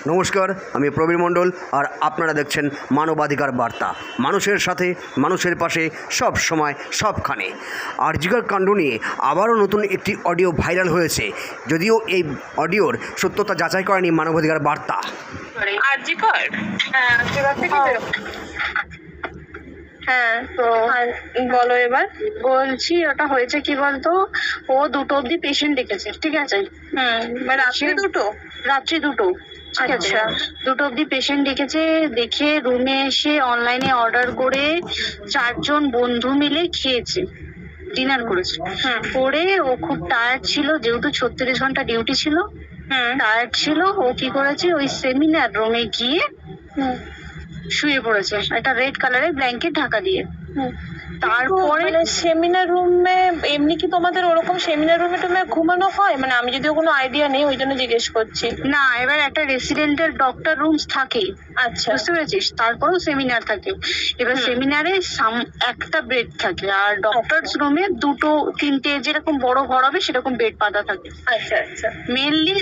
নমস্কার, আমি প্রবীর মণ্ডল আর আপনারা দেখছেন মানবাধিকার বার্তা। মানুষের সাথে, মানুষের পাশে, সব সময়, সবখানে। আরজিকর কাণ্ড নিয়ে আবারও নতুন একটি অডিও ভাইরাল হয়েছে, যদিও এই অডিওর সত্যতা যাচাই করেনি মানবাধিকার বার্তা। আরজিকর হ্যাঁ, তো বলো এবার। বলছি ওটা হয়েছে কি বলতো, ও 2টো অব্দি পেশেন্ট ডেকেছে, ঠিক আছে? রাত্রি দুটো রাত্রি 2টো, ঠিক আছে? আচ্ছা। 2টো অব্দি পেশেন্ট ডেকেছে, দেখে রুমে এসে অনলাইনে অর্ডার করে 4জন বন্ধু মিলে খেয়েছে, ডিনার করেছে। করে ও খুব টায়ার্ড ছিল, যেহেতু 36 ঘন্টা ডিউটি ছিল, টায়ার্ড ছিল। ও কি করেছে, ওই সেমিনার রুমে গিয়ে শুয়ে পড়েছে একটা রেড কালারের ব্ল্যাঙ্কেট ঢাকা দিয়ে। তারপরে সেমিনার রুমে এমনি কি তোমাদের ওরকম সেমিনার রুমে টুমে ঘুমানো হয়? মানে আমি যদিও কোনো আইডিয়া নেই, ওই জন্য জিজ্ঞেস করছি। না, এবার একটা রেসিডেন্টের ডক্টর রুমস থাকে, আচ্ছা, বুঝতে পেরেছিস? তারপরেও সেমিনার থাকে। এবার সেমিনারে একটা বেড থাকে, আর ডক্টরস রুমে 2-3টে যেরকম বড় ঘর হবে সেরকম বেড পাতা থাকে। আচ্ছা আচ্ছা। মেনলি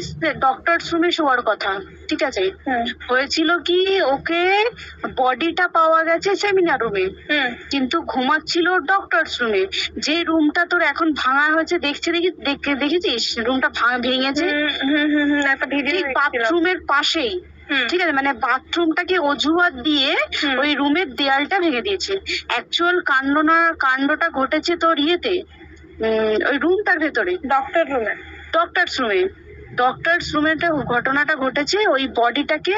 ডক্টরস রুমে শোয়ার কথা, ঠিক আছে? হয়েছিল কি, ওকে বডিটা পাওয়া গেছে সেমিনার রুমে, কিন্তু ঘুমাচ্ছিল ডক্টরস রুমে। যে রুমটা তোর এখন ভাঙা হয়েছে, দেখেছিস রুমটা ভেঙেছে একটা ভিডিও বাথরুমের পাশেই, ঠিক আছে? মানে বাথরুমটাকে অজুহাত দিয়ে ওই রুমের দেয়ালটা ভেঙে দিয়েছে। অ্যাকচুয়াল কাণ্ডটা ঘটেছে তোর ইয়েতে, ওই রুমটার ভেতরে, ডক্টরস রুমে ঘটনাটা ঘটেছে। ওই বডিটাকে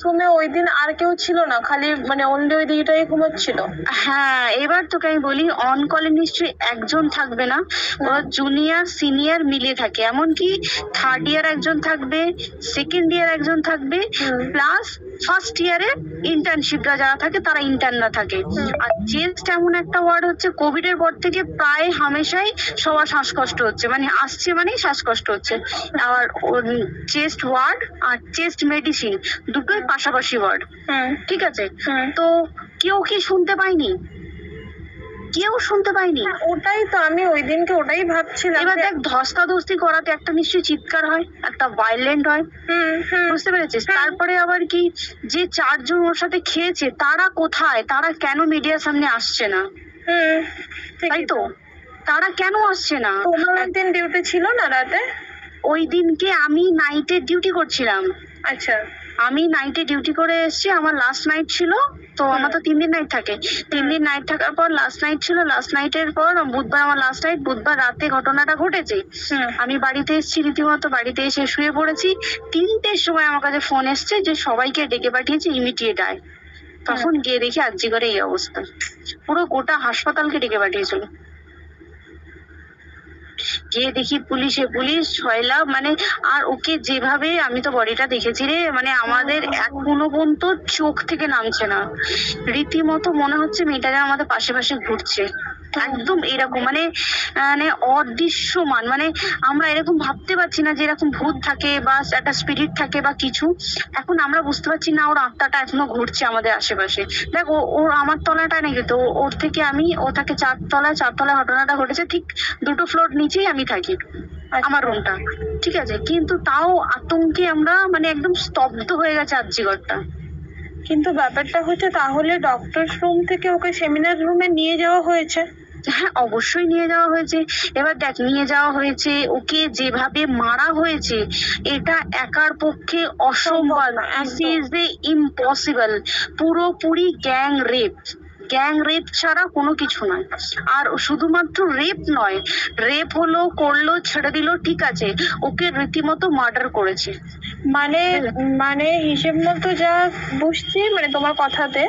রুমে ওই দিন আর কেউ ছিল না, খালি মানে অনলি ওই দিকটাই ঘুমাচ্ছিল। হ্যাঁ, এবার তোকে আমি বলি, অন কলে নিশ্চয়ই একজন থাকবে না, ওরা জুনিয়র সিনিয়র মিলিয়ে থাকে। এমনকি 3rd ইয়ার একজন থাকবে, 2nd ইয়ার একজন থাকবে, প্লাস 1st ইয়ারে ইন্টার্নশিপরা যারা থাকে তারা ইন্টার্নরা থাকে। আর চেস্ট এমন একটা ওয়ার্ড হচ্ছে, কোভিড এর পর থেকে প্রায় হামেশাই সবার শ্বাসকষ্ট হচ্ছে, মানে আসছে মানেই শ্বাসকষ্ট হচ্ছে। আর চেস্ট ওয়ার্ড আর চেস্ট মেডিসিন দুটোই পাশাপাশি ওয়ার্ড, ঠিক আছে? তো কেউ কি শুনতে পাইনি? কেউ শুনতে পাইনি। ওটাই তো আমি ওই দিনকে ওটাই ভাবছিলাম। এবার দেখ, ধস্তাধস্তি করাতে একটা নিশ্চয়ই চিৎকার হয়, একটা ভায়োলেন্ট হয়, বুঝতে পেরেছিস? তারপরে আবার কি, যে 4জন ওর সাথে খেয়েছে তারা কোথায়? তারা কেন মিডিয়ার সামনে আসছে না? তাই তো, তারা কেন আসছে না? তোমার ওই দিন ডিউটি ছিল না রাতে? ওই দিনকে আমি নাইটে ডিউটি করছিলাম। আচ্ছা, আমি নাইটে ডিউটি করে এসেছি, আমার লাস্ট নাইট ছিল। তো আমার তো 3 দিন নাইট থাকে, 3 দিন নাইট থাকার পর লাস্ট নাইট ছিল। লাস্ট নাইটের পর বুধবার আমার লাস্ট নাইট। বুধবার রাতে ঘটনাটা ঘটেছে। আমি বাড়িতে এসেছি, রীতিমতো বাড়িতে এসে শুয়ে পড়েছি। 3টের সময় আমার কাছে ফোন এসছে যে সবাইকে ডেকে পাঠিয়েছে, ইমিডিয়েট আয়। তখন গিয়ে দেখি আরজিকরে এই অবস্থা, পুরো গোটা হাসপাতালকে ডেকে পাঠিয়েছিল। গিয়ে দেখি পুলিশ ছয়লা, মানে আর ওকে যেভাবে, আমি তো বডিটা দেখেছি রে, মানে আমাদের এখনো পর্যন্ত চোখ থেকে নামছে না। রীতিমতো মনে হচ্ছে মেয়েটা যেন আমাদের পাশে ঘুরছে, একদম এরকম, মানে মানে অদৃশ্যমান। মানে আমরা এরকম ভাবতে পারছি না যে এরকম ভূত থাকে বা একটা স্পিরিট থাকে বা কিছু। এখন আমরা বুঝতে পারছি না ওর আত্মাটা এখনো ঘুরছে আমাদের আশেপাশে। দেখ, ওর আমার তলাটায় নাকি, তো ওর থেকে ও থাকে 4তলায় ঘটনাটা ঘটেছে, ঠিক 2টো ফ্লোর নিচেই আমি থাকি, আমার রুমটা, ঠিক আছে? কিন্তু তাও আতঙ্কে আমরা মানে একদম স্তব্ধ হয়ে গেছে আরজিকরটা। কিন্তু ব্যাপারটা হচ্ছে, তাহলে ডক্টর রুম থেকে ওকে সেমিনার রুমে নিয়ে যাওয়া হয়েছে? হ্যাঁ, অবশ্যই নিয়ে যাওয়া হয়েছে। এবার দেখ, নিয়ে যাওয়া হয়েছে, ওকে যেভাবে মারা হয়েছে এটা একার পক্ষে অসম্ভব, ইম্পসিবল। পুরোপুরি গ্যাং রেপ ছাড়া কোনো কিছু নয়। আর শুধুমাত্র রেপ নয়, রেপ করলো ছেড়ে দিল, ঠিক আছে, ওকে রীতিমতো মার্ডার করেছে। মানে হিসেব মতো যা বুঝছি, মানে তোমার কথাতে,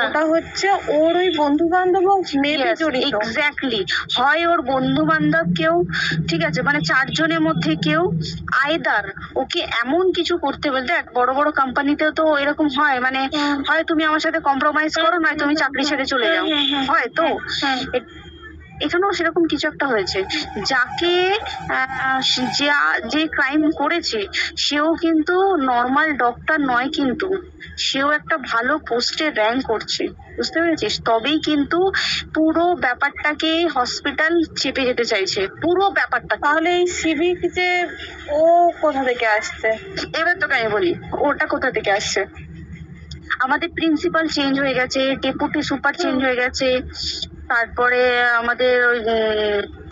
ওটা হচ্ছে ওর ওই বন্ধু বান্ধব এক্স্যাক্টলি, হয় ওর বন্ধু বান্ধব কেউ, ঠিক আছে, মানে 4জনের মধ্যে কেউ, আইদার ওকে এমন কিছু করতে বলতে। বড় বড় কোম্পানিতেও তো এরকম হয়, মানে হয় তুমি আমার সাথে কম্প্রোমাইজ করো, নয় তুমি চাকরি ছেড়ে চলে যাও, হয় তো। এখানেও সেরকম কিছু একটা হয়েছে। যাকে যে ক্রাইম করেছে সেও কিন্তু নর্মাল ডক্টর নয়, কিন্তু সেও একটা ভালো পোস্টে র্যাঙ্ক করছে, বুঝতে পেরেছিস? তবেই কিন্তু পুরো ব্যাপারটাকে হসপিটাল চেপে যেতে চাইছে, পুরো ব্যাপারটা। তাহলে এই সিভিক যে ও কোথা থেকে আসছে? এবার তোকে আমি বলি ওটা কোথা থেকে আসছে। আমাদের প্রিন্সিপাল চেঞ্জ হয়ে গেছে, ডেপুটি সুপার চেঞ্জ হয়ে গেছে, তারপরে আমাদের ওই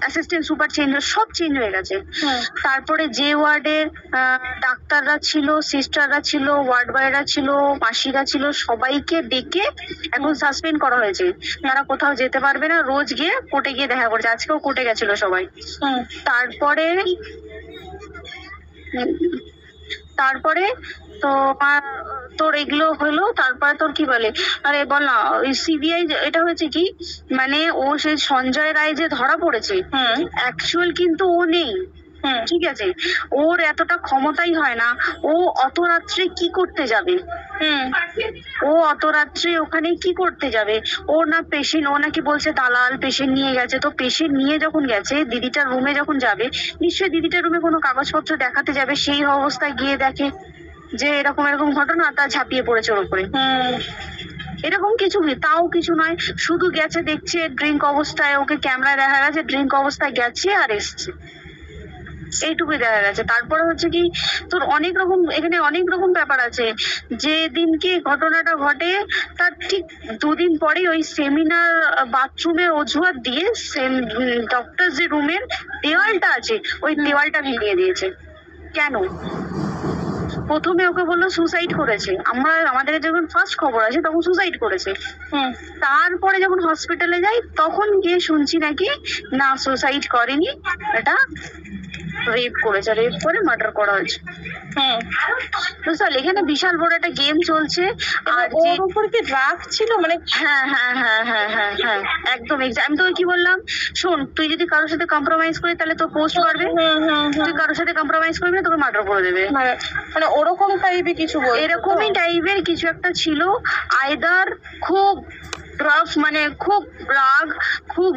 অ্যাসিস্ট্যান্ট সুপার চেঞ্জ, সব চেঞ্জ হয়ে গেছে। তারপরে যে ওয়ার্ডের ডাক্তাররা ছিল, সিস্টাররা ছিল, ওয়ার্ড বয়রা ছিল, মাসিরা ছিল, সবাইকে ডেকে এখন সাসপেন্ড করা হয়েছে। তারা কোথাও যেতে পারবে না, রোজ গিয়ে কোর্টে গিয়ে দেখা করছে। আজকেও কোর্টে গেছিল সবাই। তারপরে তারপরে তো তোর এগুলো হলো, তারপরে তোর কি বলে, আরে বল না, ওই সিবিআই এটা হয়েছে কি, মানে ও সেই সঞ্জয় রায় যে ধরা পড়েছে, অ্যাকচুয়াল কিন্তু ও নেই, ঠিক আছে? ওর এতটা ক্ষমতাই হয় না। ও অত রাত্রে কি করতে যাবে? ও অত রাত্রে ওখানে কি করতে যাবে? ও না পেশেন্ট, ও নাকি বলছে দালাল পেশেন্ট নিয়ে গেছে। তো পেশেন্ট নিয়ে যখন গেছে, দিদিটার রুমে যখন যাবে, নিশ্চয়ই দিদিটার রুমে কোনো কাগজপত্র দেখাতে যাবে। সেই অবস্থায় গিয়ে দেখে যে এরকম এরকম ঘটনা, তা ঝাঁপিয়ে পড়েছে ওর উপরে। এরকম কিছু তাও কিছু নয়, শুধু গেছে, দেখছে ড্রিঙ্ক অবস্থায়, ওকে ক্যামেরায় দেখা গেছে ড্রিঙ্ক অবস্থায় গেছে আর এসছে, এইটুকুই দেখা গেছে। তারপরে হচ্ছে কি, তোর অনেক রকম এখানে অনেক রকম ব্যাপার আছে। যে দিনকে ঘটনাটা ঘটে তার ঠিক দুদিন পরে ওই সেমিনার বাথরুমের অজুহাত দিয়ে ডক্টর যে রুমের দেওয়ালটা আছে, ওই দেওয়ালটা ভেঙে দিয়েছে। কেন? প্রথমে ওকে বললো সুসাইড করেছে, আমাদের যখন ফার্স্ট খবর আছে তখন সুসাইড করেছে। তারপরে যখন হসপিটালে যাই তখন গিয়ে শুনছি নাকি না, সুসাইড করেনি, এটা রেপ করেছে, রেপ করে মার্ডার করা হয়েছে। বুঝতে এখানে বিশাল বড় একটা গেম চলছে। আর ওর উপর কি রাগ ছিল? মানে হ্যাঁ হ্যাঁ হ্যাঁ হ্যাঁ হ্যাঁ হ্যাঁ একদম। আমি তোকে কি বললাম, শোন, তুই যদি কারোর সাথে কম্প্রোমাইজ করিস তাহলে তো পোস্ট করবে, তুই কারোর সাথে কম্প্রোমাইজ করবি না, তোকে মার্ডার করে দেবে। মানে ওরকম টাইপের কিছু বল, এরকমই টাইপের কিছু একটা ছিল। আইদার খুব রাফ, মানে খুব রাগ, খুব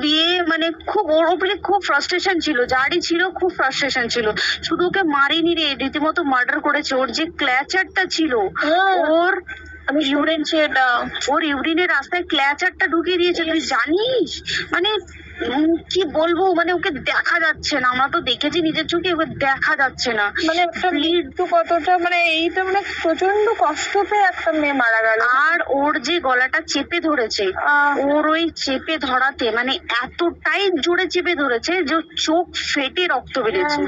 মানে খুব ওর উপরে খুব ফ্রাস্ট্রেশন ছিল, যারই ছিল খুব ফ্রাস্ট্রেশন ছিল। শুধু ওকে মারিনি রে, রীতিমতো মার্ডার করেছে। ওর যে ক্ল্যাচারটা ছিল, ওর আমি শুনেছি এটা, ওর ইউরিনের রাস্তায় ক্ল্যাচারটা ঢুকিয়ে দিয়েছে, তুই জানিস? মানে কি বলবো, মানে ওকে দেখা যাচ্ছে না, আমরা তো দেখেছি নিজের চোখে, ওকে দেখা যাচ্ছে না। মানে একটা মৃত্যু কতটা, মানে এইটা মানে প্রচন্ড কষ্ট পেয়ে একটা মেয়ে মারা গেল। আর ওর যে গলাটা চেপে ধরেছে, ওর ওই চেপে ধরাতে মানে এতটাই জোরে চেপে ধরেছে যে চোখ ফেটে রক্ত বেরিয়েছে।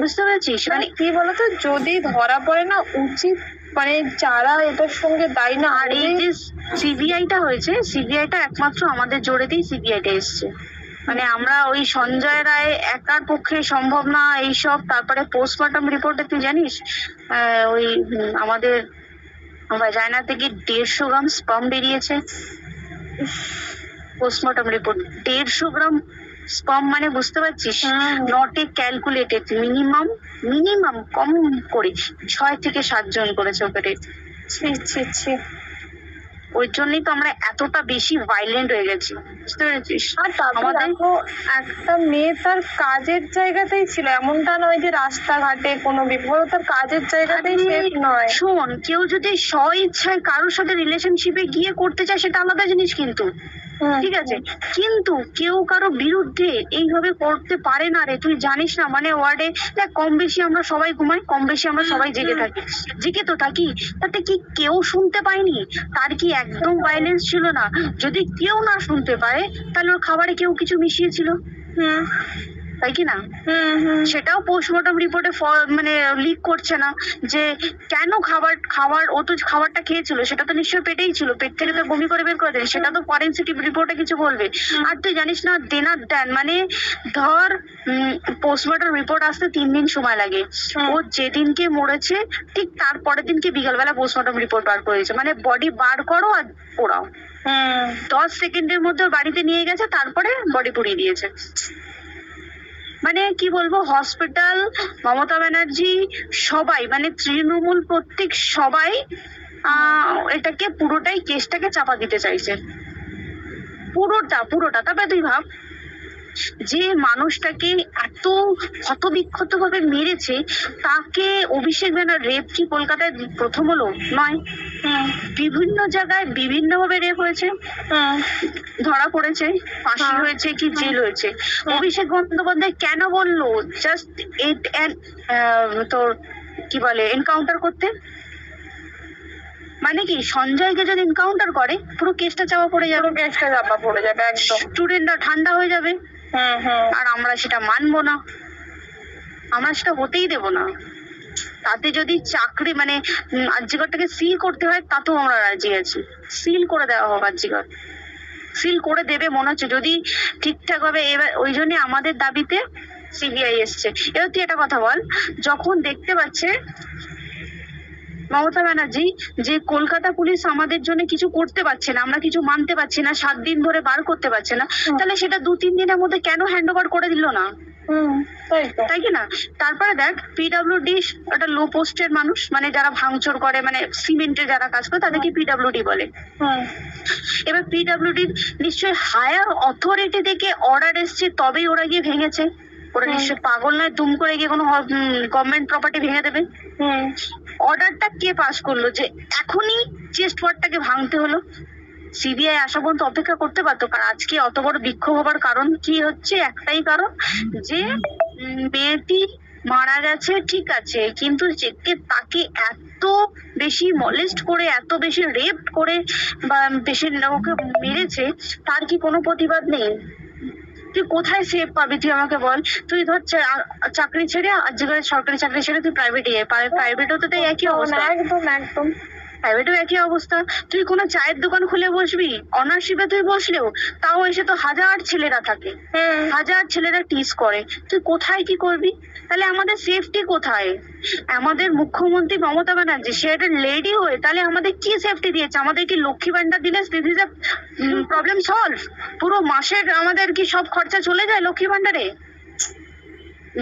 বুঝতে পেরেছিস? মানে কি বলতো, যদি ধরা পড়ে না, উচিত মানে যারা এটার সঙ্গে দায়ী না। আর এই যে সিবিআইটা হয়েছে, সিবিআইটা একমাত্র আমাদের জোরেতেই সিবিআইটা এসছে। মানে আমরা ওই সঞ্জয় রায় একার পক্ষে সম্ভব না এইসব। তারপরে পোস্টমর্টম রিপোর্টে তুই জানিস ওই আমাদের ভাজাইনা থেকে 150 গ্রাম স্পাম বেরিয়েছে। পোস্টমর্টম রিপোর্ট 150 গ্রাম স্পাম, মানে বুঝতে পারছিস? নট এ ক্যালকুলেটেড, মিনিমাম কম করে 6 থেকে 7 জন করেছে ওকে। ওই জন্যই তো আমরা এতটা বেশি ভাইলেন্ট হয়ে গেছি, বুঝতে পেরেছিস? আর আমাদের একটা মেয়ে তার কাজের জায়গাতেই ছিল, এমনটা নয় যে রাস্তাঘাটে কোনো বিপদ, তার কাজের জায়গাতেই সেফ নয়। শোন, কেউ যদি স্ব ইচ্ছায় কারোর সাথে রিলেশনশিপে গিয়ে করতে চায় সেটা আলাদা জিনিস, কিন্তু ঠিক আছে, কিন্তু কেউ কারো বিরুদ্ধে এইভাবে করতে পারে না রে। তুই জানিস না, মানে ওয়ার্ডে দেখ, কম বেশি আমরা সবাই ঘুমাই, কম বেশি আমরা সবাই জেগে থাকি, জেগে তো থাকি। তাতে কি কেউ শুনতে পায়নি? তার কি একদম ভায়োলেন্স ছিল না? যদি কেউ না শুনতে পারে তাহলে ওর খাবারে কেউ কিছু মিশিয়েছিল, তাই কি না? সেটাও পোস্টমর্টম রিপোর্টে মানে লিক করছে না যে কেন খাবার ও তো খাবারটা খেয়েছিল, সেটা তো নিশ্চয়ই পেটেই ছিল, পেট থেকে তো বমি করে বের করে দেয়, সেটা তো ফরেনসিক রিপোর্টে কিছু বলবে। আর তুই জানিস না, দেন মানে ধর পোস্টমর্টম রিপোর্ট আসতে 3 দিন সময় লাগে। ও যেদিনকে মরেছে ঠিক তার পরের দিনকে বিকালবেলা পোস্টমর্টম রিপোর্ট বার করেছে। মানে বডি বার করো আর পোড়াও, 10 সেকেন্ডের মধ্যে বাড়িতে নিয়ে গেছে, তারপরে বডি পুড়িয়ে দিয়েছে। মানে কি বলবো, হসপিটাল, মমতা ব্যানার্জি, সবাই, মানে তৃণমূল প্রত্যেক সবাই এটাকে পুরোটাই কেসটাকে চাপা দিতে চাইছে, পুরোটা। তারপরে তুই ভাব, যে মানুষটাকে এত ক্ষতবিক্ষত ভাবে মেরেছে, তাকে অভিষেক ব্যানার রেপ কি কলকাতায় প্রথম হলো? নয়। হুম বিভিন্ন জায়গায় বিভিন্ন ভাবে রেপ হয়েছে, হুম ধরা পড়েছে, ফাঁসি হ্যাঁ। হয়েছে কি জেল হয়েছে। অভিষেক বন্দ্যোপাধ্যায় কেন বললো জাস্ট তোর কি বলে এনকাউন্টার করতে? মানে কি সঞ্জয়কে যদি এনকাউন্টার করে পুরো কেসটা চাপা পড়ে যাবে, পুরো কেসটা চাপা পড়ে যাবে একদম। স্টুডেন্টরা ঠান্ডা হয়ে যাবে, হুম আর আমরা সেটা মানবো না, আমরা সেটা হতেই দেবো না। তাতে যদি চাকরি মানে আর্যিকরটাকে সিল করতে হয় তাতেও আমরা রাজি আছি, সিল করে দেওয়া হোক আর্যিকর, সিল করে দেবে মনে হচ্ছে যদি ঠিকঠাক ভাবে। এবার ওই জন্য আমাদের দাবিতে সিবিআই এসছে। এবার তুই একটা কথা বল, যখন দেখতে পাচ্ছে মমতা ব্যানার্জি যে কলকাতা পুলিশ আমাদের জন্য কিছু করতে পারছে না, আমরা কিছু মানতে পারছি না, 7 দিন ধরে বার করতে পারছে না, তাহলে সেটা 2-3 দিনের মধ্যে কেন হ্যান্ড ওভার করে দিল না? তাই তো। তাই কি না? তারপরে দেখ পিডব্লিউডি একটা লো পোস্টের মানুষ, মানে যারা ভাঙচুর করে, মানে সিমেন্টের যারা কাজ করে তাদেরকে পিডব্লিউডি বলে। হুম এবার পিডব্লিউডি নিশ্চয়ই হায়ার অথরিটি থেকে অর্ডার এসছে তবেই ওরা গিয়ে ভেঙেছে। ওরা নিশ্চয়ই পাগল নয় দুম করে গিয়ে কোনো গভর্নমেন্ট প্রপার্টি ভেঙে দেবে। হুম অর্ডারটা কে পাস করলো যে এখনই চেস্ট ওয়ার্ডটাকে ভাঙতে হলো? সিবিআই আসা পর্যন্ত অপেক্ষা করতে পারতো। কারণ আজকে অত বড় বিক্ষোভ হবার কারণ কি হচ্ছে? একটাই কারণ, যে মেয়েটি মারা গেছে ঠিক আছে, কিন্তু তাকে এত বেশি মলেস্ট করে, এত বেশি রেপ করে বা বেশি ওকে মেরেছে, তার কি কোনো প্রতিবাদ নেই? তুই কোথায় সেফ পাবি তুই আমাকে বল? তুই ধর চাকরি ছেড়ে আজকে সরকারি চাকরি ছেড়ে তুই প্রাইভেটে যাই, প্রাইভেটও তো তাই একই অবস্থা, একদম একদম। প্রাইভেটেও একই অবস্থা। তুই কোনো চায়ের দোকান খুলে বসবি, অনার্সশিপে তুই বসলেও তাও এসে তো হাজার ছেলেরা থাকে, হাজার ছেলেরা টিস করে, তুই কোথায় কি করবি? তাহলে আমাদের সেফটি কোথায়? আমাদের মুখ্যমন্ত্রী মমতা ব্যানার্জি সে একটা লেডি হয়ে তাহলে আমাদের কি সেফটি দিয়েছে? আমাদের কি লক্ষ্মী ভান্ডার দিলে দিস ইজ প্রবলেম সলভ? পুরো মাসের আমাদের কি সব খরচা চলে যায় লক্ষ্মী ভান্ডারে?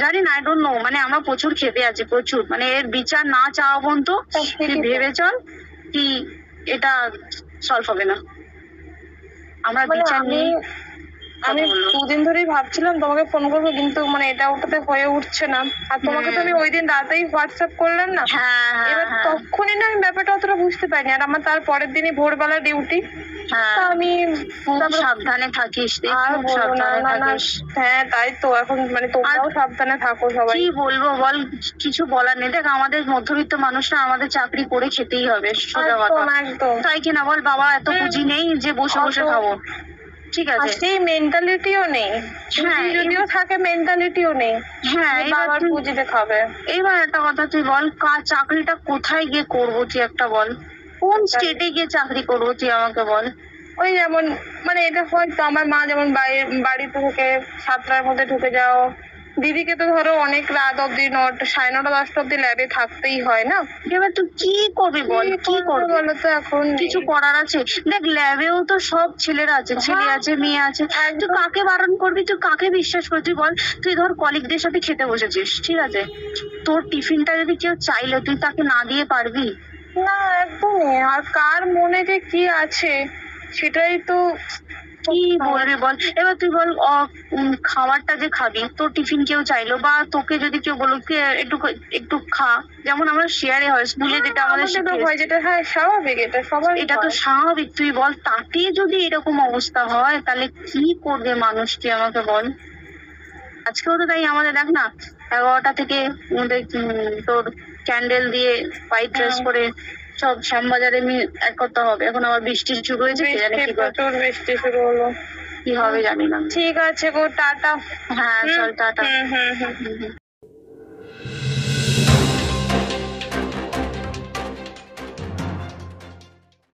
জানি না, আই ডোন্ট নো। মানে আমরা প্রচুর খেপে আছি, প্রচুর। মানে এর বিচার না চাওয়া পর্যন্ত তুই ভেবে চল কি এটা সলভ হবে না। আমরা মানে বিচার আমি নিয়ে আমি কথা বলবো। 2 দিন ধরেই ভাবছিলাম তোমাকে ফোন করবো, কিন্তু মানে এটা ওটাতে হয়ে উঠছে না। আর তোমাকে তো আমি ওই দিন রাতেই হোয়াটসঅ্যাপ করলাম না, হ্যাঁ এবার হ্যাঁ তখনই না আমি ব্যাপারটা অতটা বুঝতে পারিনি। আর আমার তার পরের দিনই ভোরবেলা ডিউটি, হ্যাঁ, তা আমি খুব তারপরে সাবধানে থাকিস রে, আর খুব বলো না, সাবধানে না না, থাকিস। হ্যাঁ তাই তো। এখন মানে তোমরাও সাবধানে থাকো সবাই। কি বলবো বল, কিছু বলার নেই। দেখ আমাদের মধ্যবিত্ত মানুষরা আমাদের চাকরি করে খেতেই হবে, সোজা কথা, একদম একদম। তাই কিনা বল? বাবা এত পুঁজি নেই যে বসে বসে অত- খাবো, ঠিক আর আছে? সেই মেন্টালিটিও নেই, হ্যাঁ, যদিও থাকে মেন্টালিটিও নেই হ্যাঁ, যে এবার বাবার পুঁজিতে খাবে। এবার একটা কথা তুই বল, চাকরিটা কোথায় গিয়ে করবো তুই একটা বল? কোন স্টেটে গিয়ে চাকরি করবো তুই আমাকে বল? ওই যেমন মানে এটা হয়তো আমার মা যেমন বাড়িতে থেকে 7টার মধ্যে ঢুকে যাও, দিদিকে তো ধরো অনেক রাত অব্দি 9টা 9:30 10টা অব্দি ল্যাবে থাকতেই হয় না। এবার তুই কি করবি বল, কি করবি? বলো তো এখন কিছু করার আছে? দেখ ল্যাবেও তো সব ছেলেরা আছে, ছেলে আছে মেয়ে আছে, তুই কাকে বারণ করবি? তুই কাকে বিশ্বাস করবি? তুই বল, তুই ধর কলিগদের সাথে খেতে বসেছিস, ঠিক আছে, তোর টিফিনটা যদি কেউ চাইলে তুই তাকে না দিয়ে পারবি? না, একদমই। আর কার মনে যে কি আছে সেটাই তো কি বলবি বল? এবার তুই বল খাবারটা যে খাবি, তোর টিফিন কেউ চাইলো বা তোকে যদি কেউ বললো কি একটু একটু খা, যেমন আমরা শেয়ারে হয় স্কুলে যেটা আমাদের আমাদের তো শিখিয়েছে। হয়, যেটা হ্যাঁ স্বাভাবিক, এটা সবাই এটা তো স্বাভাবিক। তুই বল তাতে যদি এরকম অবস্থা হয় তাহলে কি করবে মানুষ, তুই আমাকে বল? আজকেও তো তাই আমাদের দেখ না 11টা থেকে আমাদের তোর ক্যান্ডেল দিয়ে হোয়াইট ড্রেস করে সব শ্যামবাজারে এক করতে হবে। এখন আবার বৃষ্টি শুরু হয়েছে, কে জানে কি প্রচুর বৃষ্টি শুরু হলো। কি হবে জানি না। ঠিক আছে গো, টাটা। হ্যাঁ চল টাটা। হুম হুম হুম।